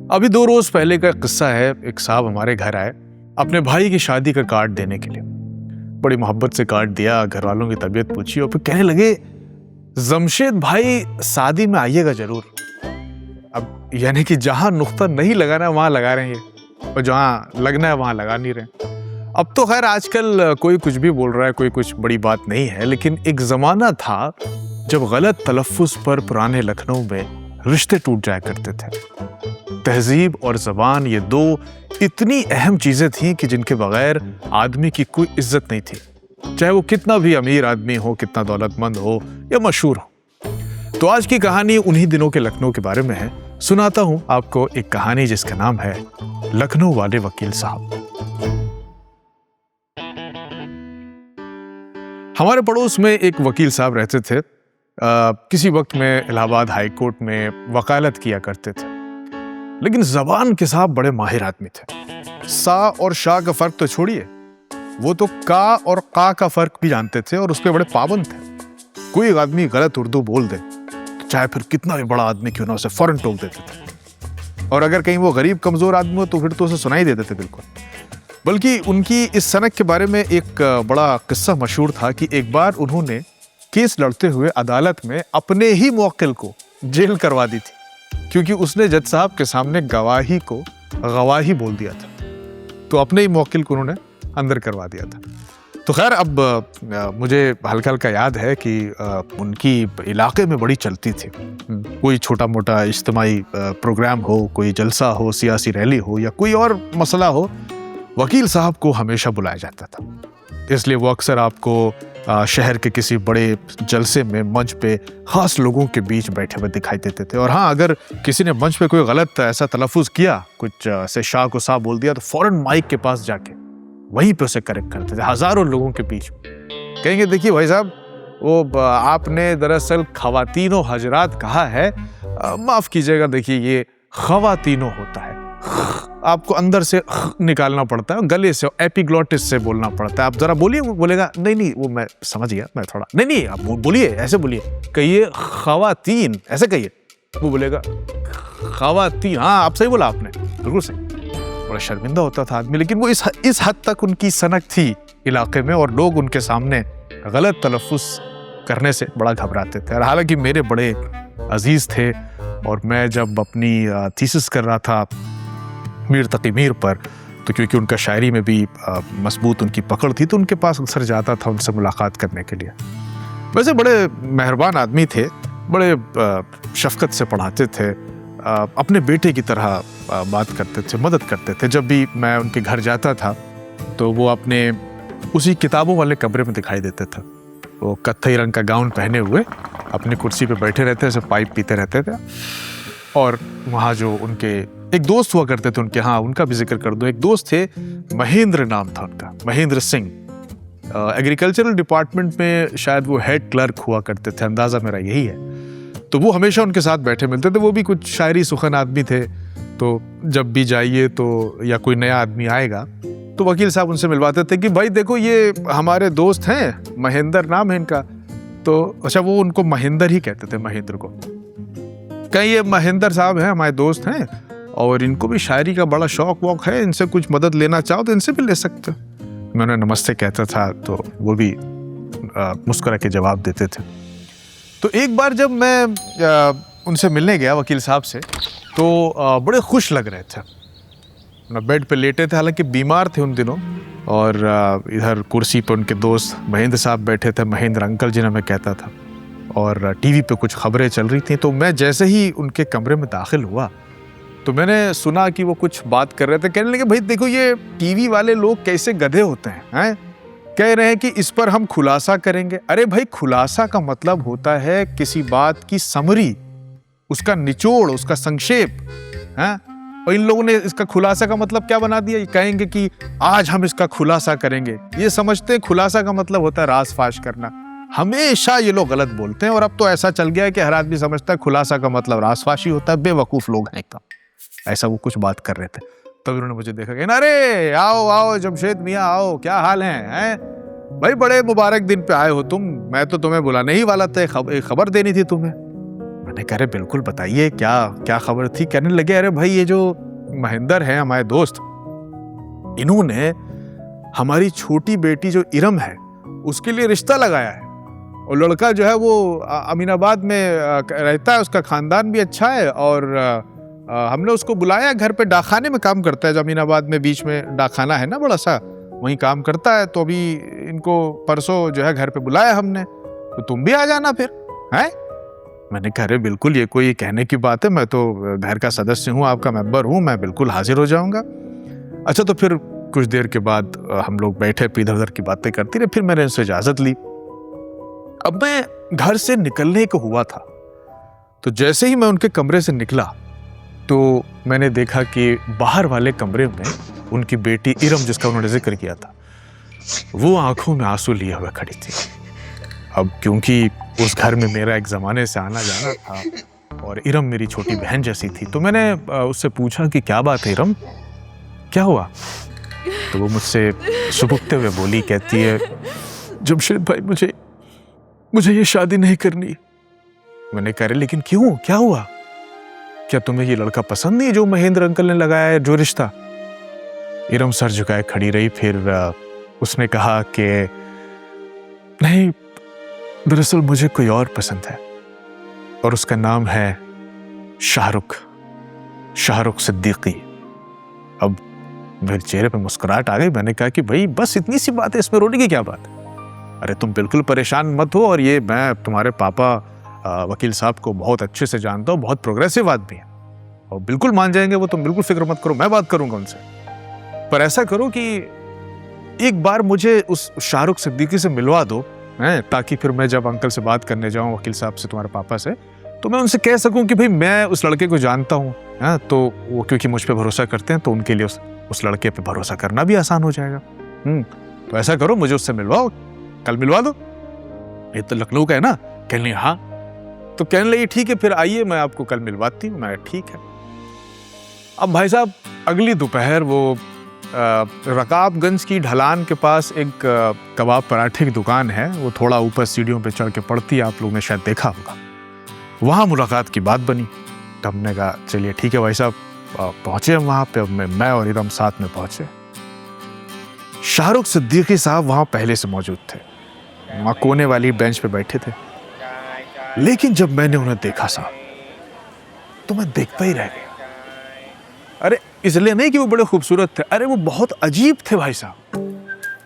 अभी 2 रोज पहले का किस्सा है। एक साहब हमारे घर आए अपने भाई की शादी का कार्ड देने के लिए। बड़ी मोहब्बत से कार्ड दिया, घर वालों की तबीयत पूछी और फिर कहने लगे, जमशेद भाई शादी में आइएगा जरूर। अब यानी कि जहां नुक्ता नहीं लगाना है वहां लगा रहे हैं और जहां लगना है वहां लगा नहीं रहे। अब तो खैर आजकल कोई कुछ भी बोल रहा है, कोई कुछ बड़ी बात नहीं है, लेकिन एक जमाना था जब गलत तलफ्फुज पर पुराने लखनऊ में रिश्ते टूट जाया करते थे। तहजीब और ज़बान ये 2 इतनी अहम चीज़ें थीं कि जिनके बगैर आदमी की कोई इज्जत नहीं थी, चाहे वो कितना भी अमीर आदमी हो, कितना दौलतमंद हो या मशहूर हो। तो आज की कहानी उन्हीं दिनों के लखनऊ के बारे में है। सुनाता हूं आपको एक कहानी जिसका नाम है लखनऊ वाले वकील साहब। हमारे पड़ोस में एक वकील साहब रहते थे। किसी वक्त में इलाहाबाद हाई कोर्ट में वकालत किया करते थे, लेकिन जबान के साहब बड़े माहिर आदमी थे। सा और शाह का फर्क तो छोड़िए, वो तो का और का फर्क भी जानते थे और उस पर बड़े पाबंद थे। कोई आदमी गलत उर्दू बोल दे तो चाहे फिर कितना भी बड़ा आदमी क्यों ना, उसे फौरन टोक देते थे। और अगर कहीं वो गरीब कमजोर आदमी हो तो फिर तो उसे सुनाई देते थे बिल्कुल। बल्कि उनकी इस सनक के बारे में एक बड़ा किस्सा मशहूर था कि एक बार उन्होंने केस लड़ते हुए अदालत में अपने ही मुवक्किल को जेल करवा दी थी, क्योंकि उसने जज साहब के सामने गवाही को गवाही बोल दिया था। तो अपने ही मुवक्किल को उन्होंने अंदर करवा दिया था। तो खैर अब मुझे हल्का हल्का याद है कि उनकी इलाके में बड़ी चलती थी। कोई छोटा मोटा इज्तिमाई प्रोग्राम हो, कोई जलसा हो, सियासी रैली हो या कोई और मसला हो, वकील साहब को हमेशा बुलाया जाता था। इसलिए वो अक्सर आपको शहर के किसी बड़े जलसे में मंच पे खास लोगों के बीच बैठे हुए दिखाई देते थे। और हाँ, अगर किसी ने मंच पे कोई गलत ऐसा तलफ्फुज किया, कुछ से शाह को सा बोल दिया, तो फौरन माइक के पास जाके वहीं पे उसे करेक्ट करते थे हजारों लोगों के बीच। कहेंगे, देखिए भाई साहब, वो आपने दरअसल खवातीनो हजरात कहा है, माफ कीजिएगा, देखिए ये खवातीनो होता है। आपको अंदर से निकालना पड़ता है, गले से एपिग्लॉटिस से बोलना पड़ता है। आप जरा बोलिए। वो बोलेगा, नहीं वो मैं समझ गया, मैं थोड़ा नहीं आप बोलिए, ऐसे बोलिए, कहिए खवातीन, ऐसे कहिए। वो बोलेगा खवातीन, हाँ आप सही बोला आपने, बिल्कुल सही। बड़ा शर्मिंदा होता था आदमी, लेकिन वो इस हद तक उनकी सनक थी इलाके में और लोग उनके सामने गलत तलफ्फुज करने से बड़ा घबराते थे। और हालांकि मेरे बड़े अजीज थे और मैं जब अपनी थीसिस कर रहा था मीर तकी मीर पर, तो क्योंकि उनका शायरी में भी मजबूत उनकी पकड़ थी, तो उनके पास अक्सर जाता था उनसे मुलाकात करने के लिए। वैसे बड़े मेहरबान आदमी थे, बड़े शफकत से पढ़ाते थे, अपने बेटे की तरह बात करते थे, मदद करते थे। जब भी मैं उनके घर जाता था तो वो अपने उसी किताबों वाले कमरे में दिखाई देते थे। वो कत्थई रंग का गाउन पहने हुए अपनी कुर्सी पे बैठे रहते, ऐसे पाइप पीते रहते थे। और वहाँ जो उनके एक दोस्त हुआ करते थे उनके, हाँ उनका भी जिक्र कर दूं, एक दोस्त थे, महेंद्र नाम था उनका, महेंद्र सिंह। एग्रीकल्चरल डिपार्टमेंट में शायद वो हेड क्लर्क हुआ करते थे, अंदाजा मेरा यही है। तो वो हमेशा उनके साथ बैठे मिलते थे। वो भी कुछ शायरी सुखन आदमी थे, तो जब भी जाइए तो या कोई नया आदमी आएगा तो वकील साहब उनसे मिलवाते थे कि भाई देखो ये हमारे दोस्त हैं, महेंद्र नाम है इनका। तो अच्छा, वो उनको महेंद्र ही कहते थे, महेंद्र को। कहीं ये महेंद्र साहब हैं, हमारे दोस्त हैं और इनको भी शायरी का बड़ा शौक वौक है, इनसे कुछ मदद लेना चाहो तो इनसे भी ले सकते। मैं उन्हें नमस्ते कहता था तो वो भी मुस्कुरा के जवाब देते थे। तो एक बार जब मैं उनसे मिलने गया वकील साहब से, तो बड़े खुश लग रहे थे। अपना बेड पे लेटे थे, हालांकि बीमार थे उन दिनों, और इधर कुर्सी पे उनके दोस्त महेंद्र साहब बैठे थे, महेंद्र अंकल जिन्हें मैं कहता था, और टीवी पे कुछ खबरें चल रही थी। तो मैं जैसे ही उनके कमरे में दाखिल हुआ तो मैंने सुना कि वो कुछ बात कर रहे थे। कहने लगे, भाई देखो ये टीवी वाले लोग कैसे गधे होते हैं, कह रहे हैं कि इस पर हम खुलासा करेंगे। अरे भाई, खुलासा का मतलब होता है किसी बात की समरी, उसका निचोड़, उसका संक्षेप, हैं? और इन लोगों ने इसका खुलासा का मतलब क्या बना दिया, ये कहेंगे कि आज हम इसका खुलासा करेंगे। ये समझते हैं खुलासा का मतलब होता है राज फाश करना। हमेशा ये लोग गलत बोलते हैं और अब तो ऐसा चल गया है कि हर आदमी समझता है खुलासा का मतलब राजफाशी होता है। बेवकूफ लोग हैं एकदम। ऐसा वो कुछ बात कर रहे थे, तब उन्होंने मुझे देखा कि अरे आओ आओ जमशेद मियाँ आओ, क्या हाल है? भाई बड़े मुबारक दिन पे आए हो तुम, मैं तो तुम्हें बुलाने ही वाला था, खबर देनी थी तुम्हें। मैंने कहा अरे बिल्कुल बताइए, क्या क्या खबर थी। कहने लगे अरे भाई ये जो महेंद्र है हमारे दोस्त, इन्होंने हमारी छोटी बेटी जो इरम है उसके लिए रिश्ता लगाया है, और लड़का जो है वो अमीनाबाद में रहता है, उसका खानदान भी अच्छा है, और हमने उसको बुलाया घर पे, डाकखाने में काम करता है, जो अमीनाबाद में बीच में डाकखाना है ना बड़ा सा, वहीं काम करता है। तो अभी इनको परसों जो है घर पे बुलाया हमने, तो तुम भी आ जाना फिर हैं। मैंने कहा अरे बिल्कुल, ये कोई कहने की बात है, मैं तो घर का सदस्य हूँ, आपका मेंबर हूँ, मैं बिल्कुल हाजिर हो जाऊंगा। अच्छा, तो फिर कुछ देर के बाद हम लोग बैठे इधर उधर की बातें करते रहे, फिर मैंने उनसे इजाजत ली। अब मैं घर से निकलने को हुआ था, तो जैसे ही मैं उनके कमरे से निकला तो मैंने देखा कि बाहर वाले कमरे में उनकी बेटी इरम, जिसका उन्होंने जिक्र किया था, वो आंखों में आंसू लिए हुए खड़ी थी। अब क्योंकि उस घर में मेरा एक जमाने से आना जाना था और इरम मेरी छोटी बहन जैसी थी, तो मैंने उससे पूछा कि क्या बात है इरम, क्या हुआ। तो वो मुझसे सुबकते हुए बोली, कहती है जमशेद भाई मुझे ये शादी नहीं करनी। मैंने कहा लेकिन क्यों, क्या हुआ, क्या तुम्हें ये लड़का पसंद नहीं जो महेंद्र अंकल ने लगाया है जो रिश्ता। इरम सर झुकाए खड़ी रही, फिर उसने कहा कि नहीं, दरअसल मुझे कोई और पसंद है, और उसका नाम है शाहरुख सिद्दीकी। अब मेरे चेहरे पे मुस्कुराहट आ गई। मैंने कहा कि भाई बस इतनी सी बात है, इसमें रोने की क्या बात है। अरे तुम बिल्कुल परेशान मत हो, और ये मैं तुम्हारे पापा वकील साहब को बहुत अच्छे से जानता हूँ, बहुत प्रोग्रेसिव आदमी है और बिल्कुल मान जाएंगे वो, तुम बिल्कुल फिक्र मत करो, मैं बात करूंगा उनसे। पर ऐसा करो कि एक बार मुझे उस शाहरुख सिद्दीकी से मिलवा दो, ताकि फिर मैं जब अंकल से बात करने जाऊं, वकील साहब से, तुम्हारे पापा से, तो मैं उनसे कह सकूं कि भाई मैं उस लड़के को जानता हूं, तो वो क्योंकि मुझ पे भरोसा करते हैं, तो उनके लिए उस लड़के पे भरोसा करना भी आसान हो जाएगा। तो ऐसा करो, मुझे उससे मिलवाओ, कल मिलवा दो। ये तो लखनऊ का है ना। कहने हाँ, तो कहने लगी ठीक है फिर आइए, मैं आपको कल मिलवाती हूँ। मैं ठीक है। अब भाई साहब अगली दोपहर वो रकाबगंज की ढलान के पास एक कबाब पराठे की दुकान है, वो थोड़ा ऊपर सीढ़ियों पे चढ़ के पड़ती है, आप लोगों ने शायद देखा होगा। वहाँ मुलाकात की बात बनी, तो हमने कहा चलिए ठीक है भाई साहब, पहुंचे हम वहाँ पे। मैं और इरम साथ में पहुंचे। शाहरुख सिद्दीकी साहब वहाँ पहले से मौजूद थे, वहाँ कोने वाली बेंच पे बैठे थे। लेकिन जब मैंने उन्हें देखा साहब, तो मैं देखता ही रह गया। अरे इसलिए नहीं कि वो बड़े खूबसूरत थे, अरे वो बहुत अजीब थे भाई साहब।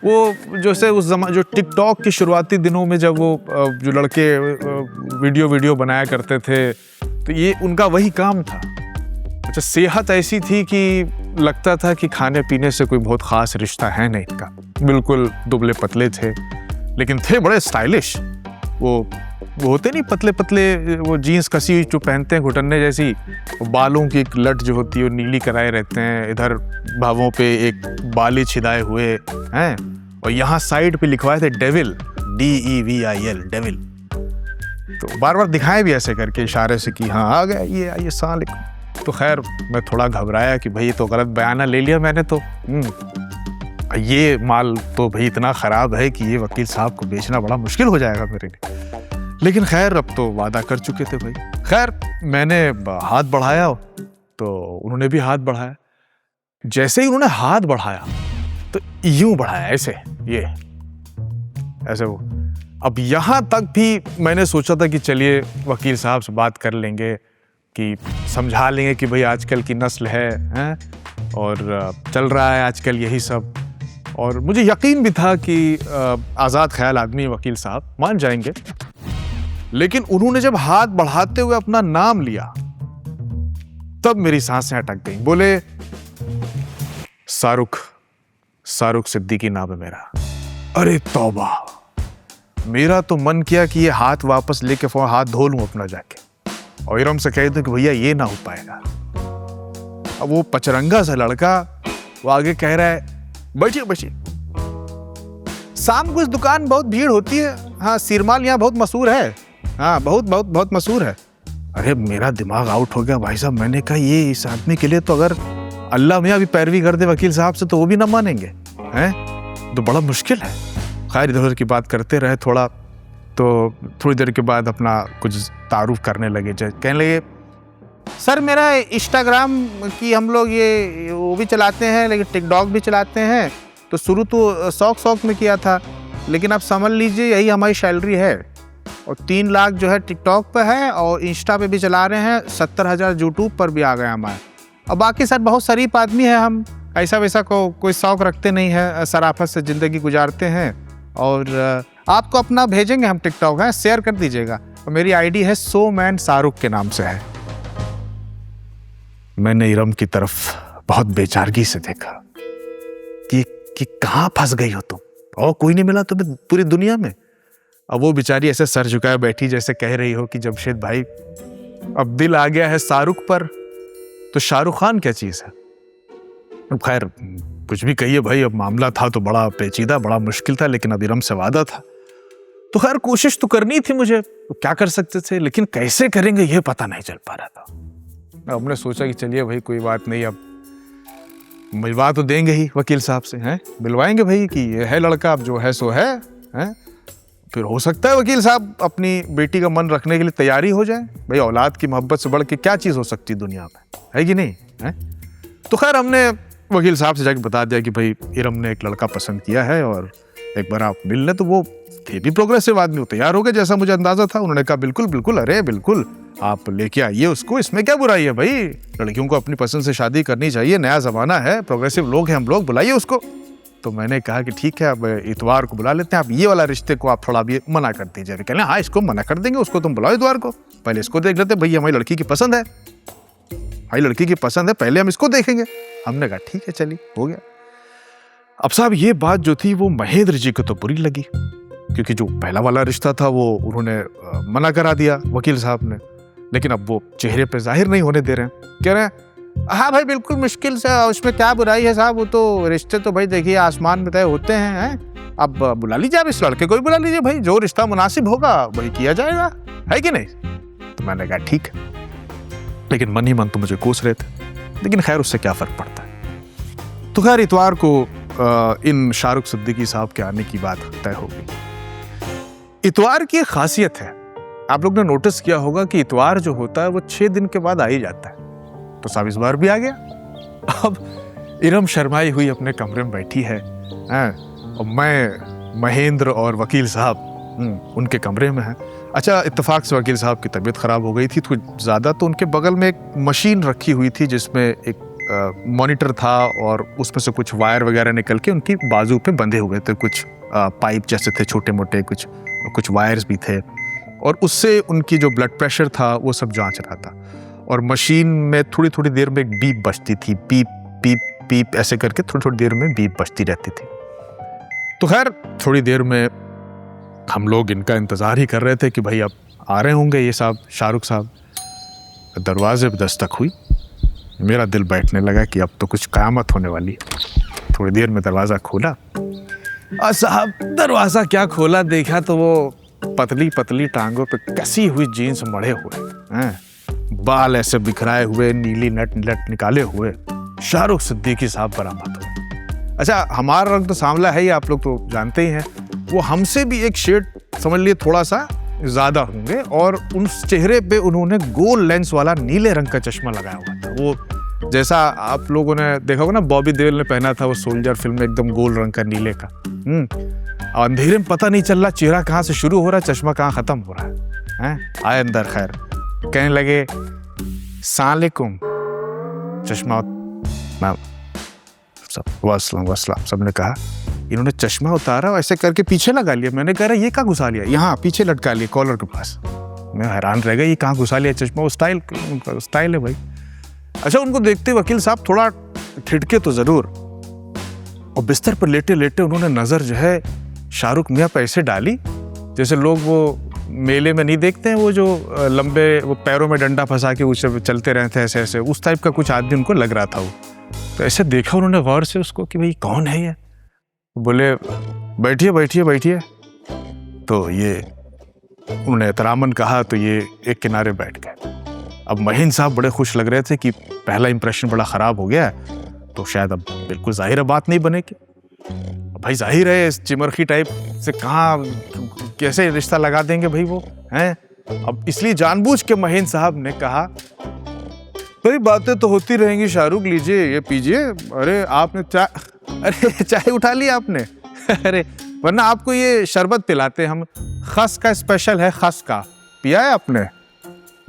वो जैसे उस जो टिकटॉक के शुरुआती दिनों में जब वो जो लड़के वीडियो बनाया करते थे, तो ये उनका वही काम था। अच्छा, सेहत ऐसी थी कि लगता था कि खाने पीने से कोई बहुत खास रिश्ता है नहीं इनका। बिल्कुल दुबले पतले थे, लेकिन थे बड़े स्टाइलिश। वो होते नहीं पतले पतले, वो जीन्स कसी हुई जो पहनते हैं घुटने जैसी, बालों की एक लट जो होती है वो नीली कराए रहते हैं, इधर भावों पे एक बाली छिदाए हुए हैं, और यहाँ साइड पे लिखवाए थे डेविल, DEVIL, डेविल। तो बार बार दिखाए भी ऐसे करके इशारे से कि हाँ आ गया ये, आइए सलाम अलैकुम। तो खैर मैं थोड़ा घबराया कि भाई तो गलत बयाना ले लिया मैंने, तो ये माल तो भाई इतना ख़राब है कि ये वकील साहब को बेचना बड़ा मुश्किल हो जाएगा मेरे लिए। लेकिन खैर अब तो वादा कर चुके थे भाई। खैर मैंने हाथ बढ़ाया, तो उन्होंने भी हाथ बढ़ाया। जैसे ही उन्होंने हाथ बढ़ाया तो यूं बढ़ाया ऐसे, ये ऐसे वो। अब यहाँ तक भी मैंने सोचा था कि चलिए वकील साहब से बात कर लेंगे, कि समझा लेंगे कि भाई आजकल की नस्ल है और चल रहा है आजकल यही सब। और मुझे यकीन भी था कि आज़ाद ख्याल आदमी वकील साहब मान जाएंगे। लेकिन उन्होंने जब हाथ बढ़ाते हुए अपना नाम लिया, तब मेरी सांसें अटक गईं। बोले शाहरुख सिद्दीकी नाम है मेरा। अरे तौबा, मेरा तो मन किया कि ये हाथ वापस लेके हाथ धो लूं अपना जाके, और इरम से कह दूं कि भैया ये ना हो पाएगा। अब वो पचरंगा सा लड़का वो आगे कह रहा है बैठिए, शाम को इस दुकान बहुत भीड़ होती है, हाँ सिरमाल यहाँ बहुत मशहूर है, हाँ बहुत मशहूर है। अरे मेरा दिमाग आउट हो गया भाई साहब। मैंने कहा ये इस आदमी के लिए तो अगर अल्लाह मियाँ भी पैरवी कर दे वकील साहब से तो वो भी ना मानेंगे, हैं तो बड़ा मुश्किल है। खैर इधर उधर की बात करते रहे थोड़ा, तो थोड़ी देर के बाद अपना कुछ तारुफ करने लगे, कहने लगे सर मेरा इंस्टाग्राम की हम लोग ये वो भी चलाते हैं लेकिन टिकटॉक भी चलाते हैं, तो शुरू तो शौक में किया था, लेकिन आप समझ लीजिए यही हमारी सैलरी है, और 3 लाख जो है टिकटॉक पे है और इंस्टा पे भी चला रहे हैं, 70,000 यूट्यूब पर भी आ गए हमारे। और बाकी सर बहुत शरीफ आदमी है, हम ऐसा वैसा कोई शौक रखते नहीं है, शराफत से ज़िंदगी गुजारते हैं, और आपको अपना भेजेंगे हम टिकटॉक है, शेयर कर दीजिएगा, और मेरी आईडी है सो मैन शाहरुख के नाम से है। मैंने इरम की तरफ बहुत बेचारगी से देखा कि कहाँ फंस गई हो तुम, और कोई नहीं मिला तुम्हें पूरी दुनिया में। अब वो बेचारी ऐसे सर झुकाए बैठी जैसे कह रही हो कि जमशेद भाई अब दिल आ गया है शाहरुख पर, तो शाहरुख खान क्या चीज़ है। अब खैर कुछ भी कहिए भाई, अब मामला था तो बड़ा पेचीदा, बड़ा मुश्किल था, लेकिन अब इरम से वादा था तो खैर कोशिश तो करनी थी मुझे, तो क्या कर सकते थे, लेकिन कैसे करेंगे ये पता नहीं चल पा रहा था। हमने सोचा कि चलिए भाई कोई बात नहीं, अब मिलवा तो देंगे ही वकील साहब से, हैं मिलवाएंगे भाई कि ये है लड़का, अब जो है सो है, फिर हो सकता है वकील साहब अपनी बेटी का मन रखने के लिए तैयारी हो जाए। भाई औलाद की मोहब्बत से बढ़ के क्या चीज़ हो सकती है दुनिया में, है कि नहीं है। तो खैर हमने वकील साहब से जाके बता दिया कि भाई इरम ने एक लड़का पसंद किया है और एक बार आप मिल लें। तो वो थे भी प्रोग्रेसिव आदमी, वो तैयार हो गए जैसा मुझे अंदाजा था। उन्होंने कहा बिल्कुल बिल्कुल, अरे बिल्कुल आप लेके आइए उसको, इसमें क्या बुराई है भाई, लड़कियों को अपनी पसंद से शादी करनी चाहिए, नया ज़माना है, प्रोग्रेसिव लोग हैं हम लोग, बुलाइए उसको। तो मैंने कहा कि ठीक है अब इतवार को बुला लेते हैं, आप ये वाला रिश्ते को आप थोड़ा भी मना कर दीजिए। कहने हाँ इसको मना कर देंगे, उसको तुम बुलाओ इतवार को, पहले इसको देख लेते, भाई हमारी लड़की की पसंद है, भाई लड़की की पसंद है, पहले हम इसको देखेंगे। हमने कहा ठीक है चलिए हो गया। अब साहब ये बात जो थी वो महेंद्र जी को तो बुरी लगी, क्योंकि जो पहला वाला रिश्ता था वो उन्होंने मना करा दिया वकील साहब ने, लेकिन अब वो चेहरे पे जाहिर नहीं होने दे रहे हैं। कह रहे हैं हाँ भाई बिल्कुल मुश्किल से, उसमें क्या बुराई है साहब, वो तो रिश्ते तो भाई देखिए आसमान में तय होते हैं, अब बुला लीजिए, आप इस लड़के को ही बुला लीजिए, भाई जो रिश्ता मुनासिब होगा वही किया जाएगा, है कि नहीं। तो मैंने कहा ठीक है, लेकिन मन ही मन तो मुझे कोस रहे थे, लेकिन खैर उससे क्या फ़र्क पड़ता है। तो खैर इतवार को इन शाहरुख सिद्दीकी साहब के आने की बात तय हो गई। इतवार की एक खासियत है, आप लोग ने नोटिस किया होगा कि इतवार जो होता है वो 6 दिन के बाद आ ही जाता है। तो साहब इस बार भी आ गया। अब इरम शर्माई हुई अपने कमरे में बैठी है, और मैं महेंद्र और वकील साहब उनके कमरे में हैं। अच्छा इत्तेफाक से वकील साहब की तबीयत ख़राब हो गई थी तो ज़्यादा, तो उनके बगल में एक मशीन रखी हुई थी जिसमें एक मॉनिटर था और उसमें से कुछ वायर वगैरह निकल के उनकी बाजू पे बंधे हुए थे, कुछ पाइप जैसे थे छोटे मोटे, कुछ वायर्स भी थे, और उससे उनकी जो ब्लड प्रेशर था वो सब जांच रहा था। और मशीन में थोड़ी थोड़ी देर में एक बीप बजती थी, बीप बीप बीप ऐसे करके थोड़ी थोड़ी देर में बीप बजती रहती थी। तो खैर थोड़ी देर में हम लोग इनका इंतज़ार ही कर रहे थे कि भाई अब आ रहे होंगे ये साहब, शाहरुख साहब। दरवाजे पर दस्तक हुई, मेरा दिल बैठने लगा कि अब तो कुछ क़यामत होने वाली है। थोड़ी देर में दरवाज़ा खोला और साहब दरवाज़ा क्या खोला, देखा तो वो पतली पतली टांगों पे कसी हुई जीन्स मढ़े हुए हैं, बाल ऐसे बिखराए हुए, नीली नट निकाले हुए शाहरुख सिद्दीकी साहब बरामद हुए। अच्छा हमारा रंग तो सांवला है ही, आप लोग तो जानते ही हैं, वो हमसे भी एक शेड समझ लिए थोड़ा सा ज़्यादा होंगे, और उन चेहरे पे उन्होंने गोल लेंस वाला नीले रंग का चश्मा लगाया हुआ था। वो जैसा आप लोगों ने देखा होगा ना, बॉबी देओल ने पहना था वो सोल्जर फिल्म में, एकदम गोल रंग का नीले का। अंधेरे में पता नहीं चल रहा चेहरा कहाँ से शुरू हो रहा है, चश्मा कहाँ ख़त्म हो रहा है। आए अंदर, खैर कहने लगे सलामुकुम, चश्मा वसलाम सबने कहा। इन्होंने चश्मा उतारा और ऐसे करके पीछे लगा लिया। मैंने कहा ये कहाँ घुसा लिया, यहाँ पीछे लटका लिया कॉलर के पास। मैं हैरान रह गया ये कहाँ घुसा लिया चश्मा, वो स्टाइल है भाई। अच्छा उनको देखते वकील साहब थोड़ा ठिठके तो ज़रूर, और बिस्तर पर लेटे लेटे उन्होंने नज़र जो है शाहरुख मियाँ पे ऐसे डाली जैसे लोग वो मेले में नहीं देखते हैं वो जो लंबे वो पैरों में डंडा फंसा के उसे चलते रहते हैं ऐसे ऐसे, उस टाइप का कुछ आदमी उनको लग रहा था वो। तो ऐसे देखा उन्होंने गौर से उसको कि भाई कौन है ये। बोले बैठिए बैठिए बैठिए। तो ये उन्होंने एहतरामन कहा तो ये एक किनारे बैठ गए। अब महीन साहब बड़े खुश लग रहे थे कि पहला इंप्रेशन बड़ा ख़राब हो गया है, तो शायद अब बिल्कुल जाहिर बात नहीं बनेगी। भाई जाहिर है इस चिमरखी टाइप से कहाँ कैसे रिश्ता लगा देंगे भाई वो हैं। अब इसलिए जानबूझ के महीन साहब ने कहा भाई बातें तो होती रहेंगी शाहरुख, लीजिए ये पीजिए। अरे आपने चाय उठा लिया आपने? अरे वरना आपको ये शरबत पिलाते हम, खस का स्पेशल है, खस का पिया है आपने?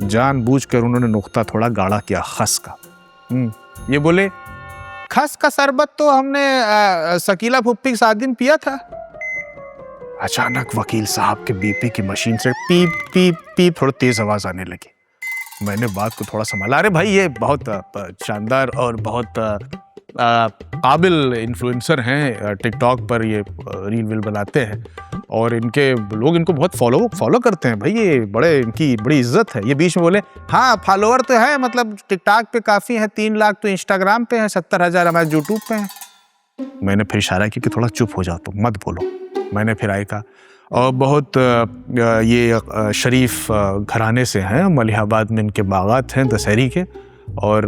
जानबूझकर उन्होंने नुक्ता थोड़ा गाढ़ा किया, खस का। ये बोले खस का शरबत तो हमने शकीला फुप्पी के शादी में पिया था। अचानक वकील साहब के बीपी की मशीन से पीप पीप पीप थोड़ा तेज आवाज आने लगी। मैंने बात को थोड़ा संभाला। अरे भाई ये बहुत शानदार और बहुत काबिल इन्फ्लुएंसर हैं, टिकटॉक पर ये रील वील बनाते हैं और इनके लोग इनको बहुत फॉलो करते हैं भाई, ये बड़े इनकी बड़ी इज्जत है। ये बीच में बोले हाँ फॉलोअर तो है, मतलब टिकटॉक पे काफ़ी हैं, 3 लाख तो इंस्टाग्राम पे हैं, 70,000 हमारे यूट्यूब पे हैं। मैंने फिर इशारा किया कि थोड़ा चुप हो जाओ, तुम मत बोलो। मैंने फिर आए कहा और बहुत ये शरीफ घराने से हैं, मलिहाबाद में इनके बागात हैं दशहरी के, और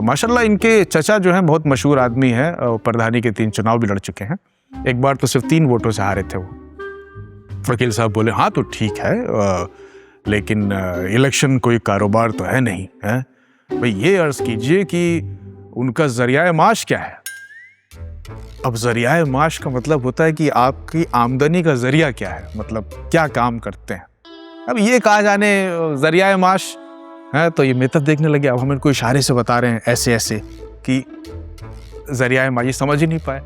माशाल्लाह इनके चचा जो हैं बहुत मशहूर आदमी हैं, प्रधानी के 3 चुनाव भी लड़ चुके हैं। एक बार तो सिर्फ 3 वोटों से हारे थे वो। वकील साहब बोले हाँ तो ठीक है, लेकिन इलेक्शन कोई कारोबार तो है नहीं है भाई। ये अर्ज कीजिए कि उनका जरिया माश क्या है? अब जरिया माश का मतलब होता है कि आपकी आमदनी का जरिया क्या है, मतलब क्या काम करते हैं। अब ये कहा जाने जरिया माश है तो ये मेहनत देखने लगे। अब हम इनको इशारे से बता रहे हैं ऐसे ऐसे कि जरिया माश, ये समझ ही नहीं पाए।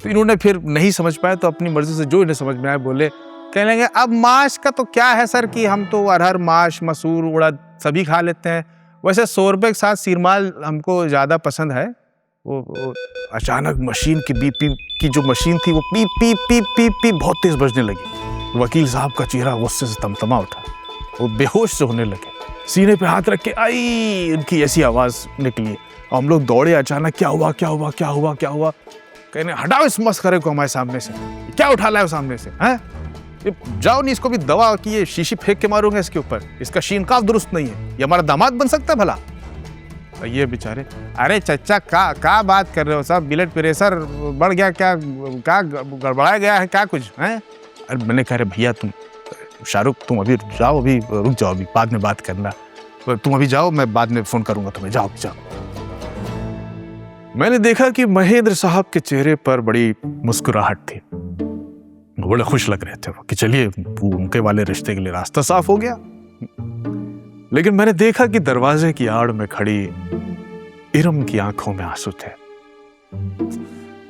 तो इन्होंने फिर नहीं समझ पाए तो अपनी मर्जी से जो इन्हें समझ में आए बोले, कह लेंगे अब माश का तो क्या है सर कि हम तो अरहर माश मसूर उड़द सभी खा लेते हैं, वैसे शोरबे के साथ सीरमाल हमको ज़्यादा पसंद है। वो अचानक मशीन की बीपी की जो मशीन थी वो पीप पीप पीप पीप पीप बहुत तेज बजने लगी। वकील साहब का चेहरा गुस्से से तमतमा उठा, वो बेहोश से होने लगे। सीने पे हाथ रख के आई उनकी ऐसी आवाज निकली। हम लोग दौड़े, अचानक क्या हुआ क्या हुआ क्या हुआ क्या हुआ? कहने हटाओ इस मस्खरे को हमारे सामने से, क्या उठा लाए सामने से हैं? जाओ नहीं, इसको भी दवा की ये शीशी फेंक के मारूंगा इसके ऊपर, इसका शीनकाफ दुरुस्त नहीं है, ये हमारा दामाद बन सकता है भला? ये बेचारे, अरे चचा का बात कर रहे हो साहब, ब्लड प्रेशर बढ़ गया क्या गड़बड़ाया गया है क्या कुछ हैं? अरे मैंने कहा भैया तुम शाहरुख तुम अभी जाओ, अभी रुक जाओ, अभी बाद में बात करना, तुम अभी जाओ, मैं बाद में फोन करूंगा तुम्हें, जाओ जाओ। मैंने देखा कि महेंद्र साहब के चेहरे पर बड़ी मुस्कुराहट थी, बड़े खुश लग रहे थे वो कि चलिए उनके वाले रिश्ते के लिए रास्ता साफ हो गया। लेकिन मैंने देखा कि दरवाजे की आड़ में खड़ी इरम की आंखों में आंसू थे।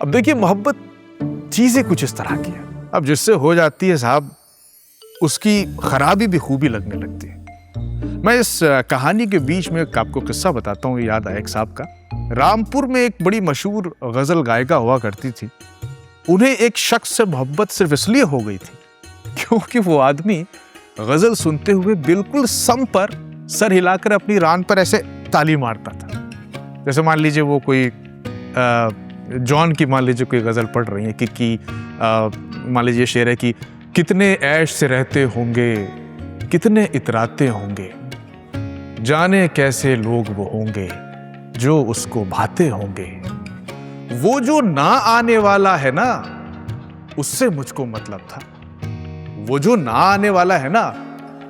अब देखिए मोहब्बत चीजें कुछ इस तरह की है, अब जिससे हो जाती है साहब उसकी खराबी भी खूबी लगने लगती है। मैं इस कहानी के बीच में आपको किस्सा बताता हूँ, याद आया एक साहब का। रामपुर में एक बड़ी मशहूर गजल गायिका हुआ करती थी। उन्हें एक शख्स से मोहब्बत सिर्फ इसलिए हो गई थी क्योंकि वो आदमी गजल सुनते हुए बिल्कुल सम पर सर हिलाकर अपनी रान पर ऐसे ताली मारता था। जैसे मान लीजिए वो कोई जॉन की मान लीजिए कोई गजल पढ़ रही है कि मान लीजिए शेर है कि कितने ऐश से रहते होंगे, कितने इतराते होंगे, जाने कैसे लोग वो होंगे जो उसको भाते होंगे, वो जो ना आने वाला है ना उससे मुझको मतलब था, वो जो ना आने वाला है ना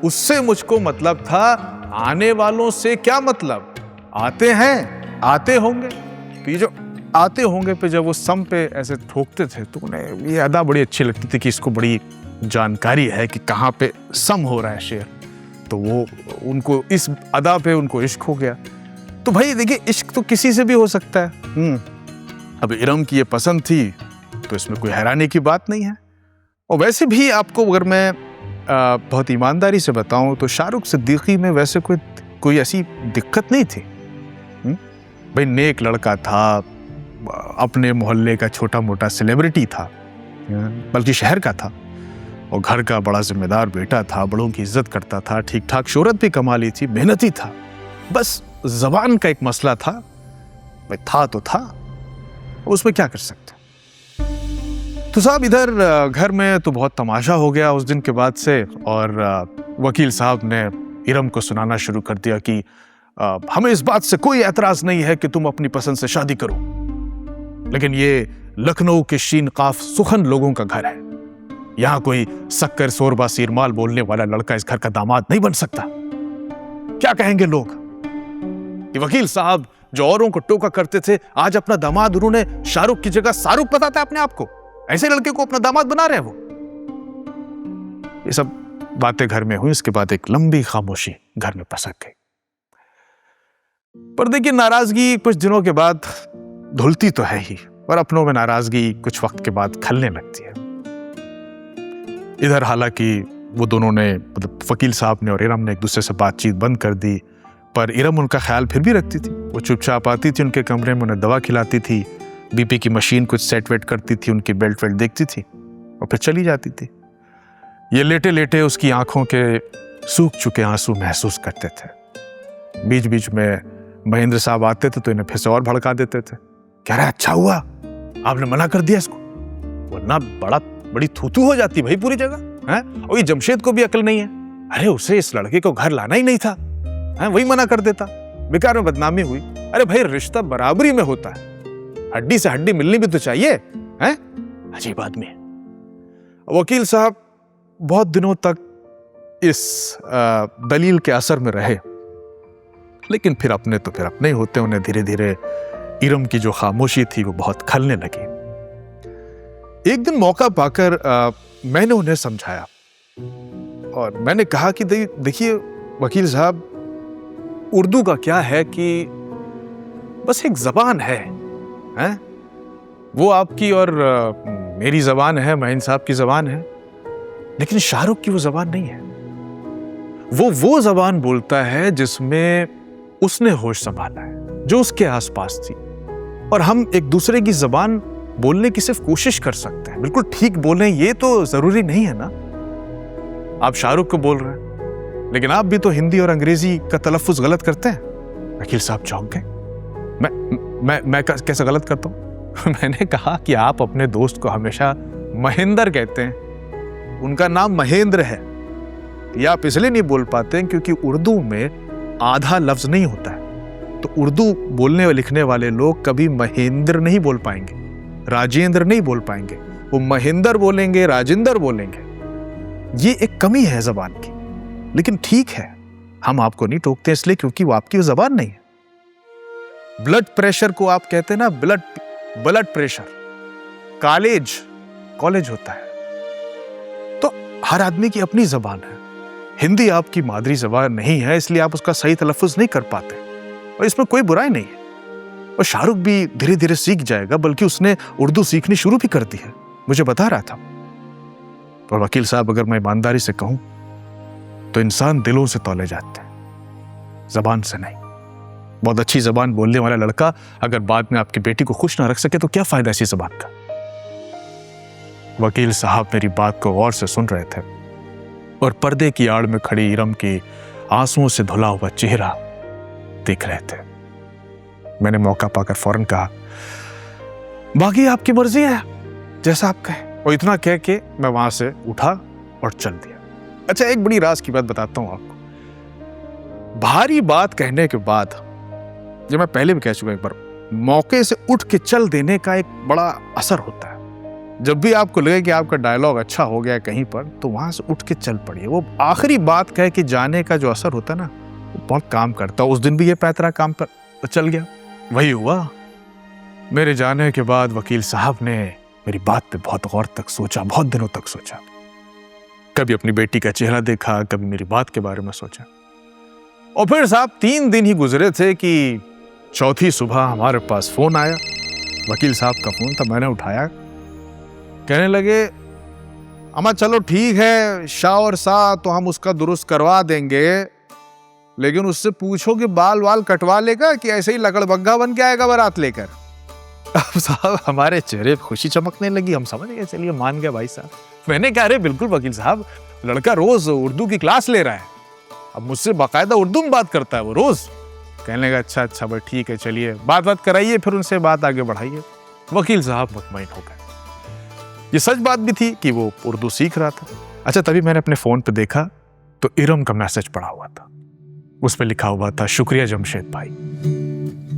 उससे मुझको मतलब था, आने वालों से क्या मतलब, आते हैं आते होंगे। तो ये जो आते होंगे पे जब वो सम पे ऐसे ठोकते थे तो उन्हें ये अदा बड़ी अच्छी लगती थी कि इसको बड़ी जानकारी है कि कहाँ पे सम हो रहा है शेर। तो वो उनको इस अदा पे उनको इश्क हो गया। तो भाई देखिए इश्क तो किसी से भी हो सकता है। अब इरम की ये पसंद थी तो इसमें कोई हैरानी की बात नहीं है। और वैसे भी आपको अगर मैं बहुत ईमानदारी से बताऊं तो शाहरुख सिद्दीकी में वैसे कोई ऐसी दिक्कत नहीं थी। भाई नेक लड़का था, अपने मोहल्ले का छोटा मोटा सेलिब्रिटी था, बल्कि शहर का था, और घर का बड़ा जिम्मेदार बेटा था, बड़ों की इज्जत करता था, ठीक ठाक शोहरत भी कमा ली थी, मेहनती था। बस जबान का एक मसला था, भाई था तो था, उसमें क्या कर सकते। तो साहब इधर घर में तो बहुत तमाशा हो गया उस दिन के बाद से, और वकील साहब ने इरम को सुनाना शुरू कर दिया कि हमें इस बात से कोई एतराज नहीं है कि तुम अपनी पसंद से शादी करो, लेकिन ये लखनऊ के शीन काफ सुखन लोगों का घर है, यहाँ कोई शक्कर शोरबा सीरमाल बोलने वाला लड़का इस घर का दामाद नहीं बन सकता। क्या कहेंगे लोग कि वकील साहब जो औरों को टोका करते थे, आज अपना दामाद उन्होंने शाहरुख की जगह शाहरुख बताता है अपने आप को। ऐसे लड़के को अपना दामाद बना रहे हैं वो। ये सब बातें घर में हुई। इसके बाद एक लंबी खामोशी घर में पसक गई। पर देखिए, नाराजगी कुछ दिनों के बाद धुलती तो है ही, पर अपनों में नाराजगी कुछ वक्त के बाद खलने लगती है। इधर हालांकि वो दोनों ने, मतलब वकील साहब ने और इरम ने, एक दूसरे से बातचीत बंद कर दी, पर इरम उनका ख्याल फिर भी रखती थी। वो चुपचाप आती थी उनके कमरे में, उन्हें दवा खिलाती थी, बीपी की मशीन कुछ सेट वेट करती थी, उनकी बेल्ट वेल्ट देखती थी और फिर चली जाती थी। ये लेटे लेटे उसकी आंखों के सूख चुके आंसू महसूस करते थे। बीच बीच में महेंद्र साहब आते थे तो इन्हें फिर से और भड़का देते थे। कह रहा, अच्छा हुआ आपने मना कर दिया इसको, वरना बड़ी थूथू हो जाती भाई पूरी जगह है। और ये जमशेद को भी अकल नहीं है। अरे उसे इस लड़के को घर लाना ही नहीं था, है वही मना कर देता, बेकार में बदनामी हुई। अरे भाई रिश्ता बराबरी में होता है, हड्डी से हड्डी मिलनी भी तो चाहिए, है। अजीब आदमी है। वकील साहब बहुत दिनों तक इस दलील के असर में रहे, लेकिन फिर अपने ही होते। उन्हें धीरे धीरे इरम की जो खामोशी थी वो बहुत खलने लगी। एक दिन मौका पाकर मैंने उन्हें समझाया और मैंने कहा कि देखिए वकील साहब, उर्दू का क्या है कि बस एक जबान है? वो आपकी और मेरी जबान है, महेंद्र साहब की जबान है, लेकिन शाहरुख की वो जबान नहीं है। वो जबान बोलता है जिसमें उसने होश संभाला है, जो उसके आसपास थी। और हम एक दूसरे की जबान बोलने की सिर्फ कोशिश कर सकते हैं, बिल्कुल ठीक बोलें ये तो जरूरी नहीं है ना। आप शाहरुख को बोल रहे हैं, लेकिन आप भी तो हिंदी और अंग्रेजी का तलफ्फुज गलत करते हैं। वकील साहब चौंक गए। मैं कैसे गलत करता हूं? मैंने कहा कि आप अपने दोस्त को हमेशा महेंद्र कहते हैं, उनका नाम महेंद्र है। ये आप इसलिए नहीं बोल पाते हैं क्योंकि उर्दू में आधा लफ्ज नहीं होता है। तो उर्दू बोलने और लिखने वाले लोग कभी महेंद्र नहीं बोल पाएंगे, राजेंद्र नहीं बोल पाएंगे, वो महेंद्र बोलेंगे, राजेंद्र बोलेंगे। ये एक कमी है जबान की, लेकिन ठीक है, हम आपको नहीं टोकते इसलिए क्योंकि वो आपकी जबान नहीं है। ब्लड प्रेशर को आप कहते हैं ना, ब्लड प्रेशर, कॉलेज होता है। तो हर आदमी की अपनी जबान है। हिंदी आपकी मादरी जबान नहीं है, इसलिए आप उसका सही तलफ्फुज नहीं कर पाते, और इसमें कोई बुराई नहीं है। और शाहरुख भी धीरे धीरे सीख जाएगा, बल्कि उसने उर्दू सीखनी शुरू भी कर दी है, मुझे बता रहा था। और वकील साहब, अगर मैं ईमानदारी से कहूं तो इंसान दिलों से तौले जाते हैं, जबान से नहीं। बहुत अच्छी जबान बोलने वाला लड़का अगर बाद में आपकी बेटी को खुश ना रख सके तो क्या फायदा इसी जबान का। वकील साहब मेरी बात को गौर से सुन रहे थे और पर्दे की आड़ में खड़ी इरम की आंसुओं से धुला हुआ चेहरा देख रहे थे। मैंने मौका पाकर फौरन कहा, बाकी आपकी मर्जी है, जैसा आप कहें। और इतना कह के मैं वहां से उठा और चल दिया। अच्छा, एक बड़ी राज की बात बताता हूं आपको। भारी बात कहने के बाद, जो मैं पहले भी कह चुका एक बार, मौके से उठ के चल देने का एक बड़ा असर होता है। जब भी आपको लगे कि आपका डायलॉग अच्छा हो गया कहीं पर, तो वहां से उठ के चल पड़िए। वो आखिरी बात कह के जाने का जो असर होता है ना, वो बहुत काम करता है। उस दिन भी ये पैतरा काम पर चल गया। वही हुआ। मेरे जाने के बाद वकील साहब ने मेरी बात पे बहुत गौर तक सोचा, बहुत दिनों तक सोचा। कभी अपनी बेटी का चेहरा देखा, कभी मेरी बात के बारे में सोचा। और फिर साहब 3 दिन ही गुजरे थे कि चौथी सुबह हमारे पास फोन आया। वकील साहब का फोन था, मैंने उठाया। कहने लगे, अम्मा चलो ठीक है, शाह और शाह तो हम उसका दुरुस्त करवा देंगे, लेकिन उससे पूछो कि बाल वाल कटवा लेगा कि ऐसे ही लकड़बग्गा बन के आएगा बारात लेकर। अब साहब हमारे चेहरे पे खुशी चमकने लगी। हम समझ गए, चलिए मान गए भाई साहब। मैंने कहा, अरे बिल्कुल वकील साहब, लड़का रोज उर्दू की क्लास ले रहा है, अब मुझसे बाकायदा उर्दू में बात करता है वो रोज। कहने लगा, अच्छा भाई ठीक है, चलिए बात कराइए, फिर उनसे बात आगे बढ़ाइए। वकील साहब मुतमईन हो गए। ये सच बात भी थी कि वो उर्दू सीख रहा था। अच्छा, तभी मैंने अपने फोन पे देखा तो इरम का मैसेज पड़ा हुआ था। उस पर लिखा हुआ था, शुक्रिया जमशेद भाई।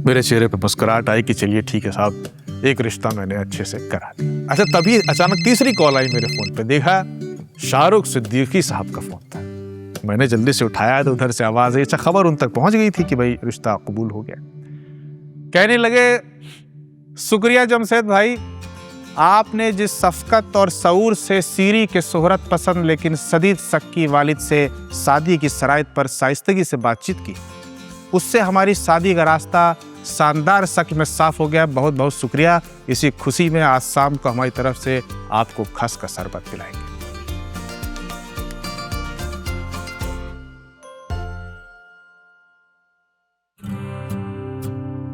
मेरे चेहरे पे मुस्कुराहट आई कि चलिए ठीक है साहब, एक रिश्ता मैंने अच्छे से करा दिया। अच्छा, तभी अचानक तीसरी कॉल आई मेरे फोन पे, देखा शाहरुख सिद्दीकी साहब का फोन था। मैंने जल्दी से उठाया तो उधर से आवाज आई। अच्छा, खबर उन तक पहुंच गई थी कि भाई रिश्ता कबूल हो गया। कहने लगे, शुक्रिया जमशेद भाई, आपने जिस शफकत और शऊर से सीरी के शोहरत पसंद लेकिन सदीद सक्की वालिद से शादी की शराइत पर शाइस्तगी से बातचीत की, उससे हमारी शादी का रास्ता शानदार शक में साफ हो गया। बहुत बहुत शुक्रिया। इसी खुशी में आज शाम को हमारी तरफ से आपको खस का शरबत पिलाएंगे।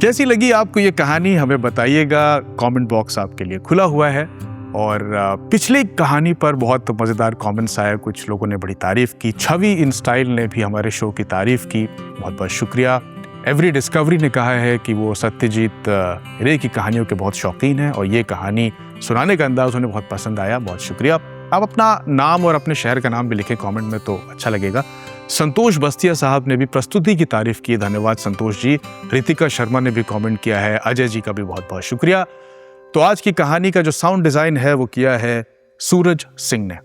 कैसी लगी आपको ये कहानी, हमें बताइएगा। कमेंट बॉक्स आपके लिए खुला हुआ है। और पिछली कहानी पर बहुत मज़ेदार कमेंट्स आए, कुछ लोगों ने बड़ी तारीफ़ की। छवि इन स्टाइल ने भी हमारे शो की तारीफ़ की, बहुत बहुत शुक्रिया। एवरी डिस्कवरी ने कहा है कि वो सत्यजीत रे की कहानियों के बहुत शौकीन हैं और ये कहानी सुनाने का अंदाज़ उन्हें बहुत पसंद आया, बहुत शुक्रिया। आप अपना नाम और अपने शहर का नाम भी लिखें कमेंट में तो अच्छा लगेगा। संतोष बस्तिया साहब ने भी प्रस्तुति की तारीफ की, धन्यवाद संतोष जी। रितिका शर्मा ने भी कमेंट किया है, अजय जी का भी बहुत बहुत शुक्रिया। तो आज की कहानी का जो साउंड डिजाइन है वो किया है सूरज सिंह ने,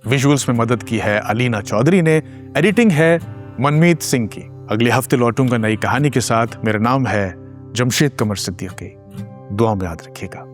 विजुअल्स में मदद की है अलीना चौधरी ने, एडिटिंग है मनमीत सिंह की। अगले हफ्ते लौटूंगा नई कहानी के साथ। मेरा नाम है जमशेद कमर सिद्दीकी। दुआ में याद रखिएगा।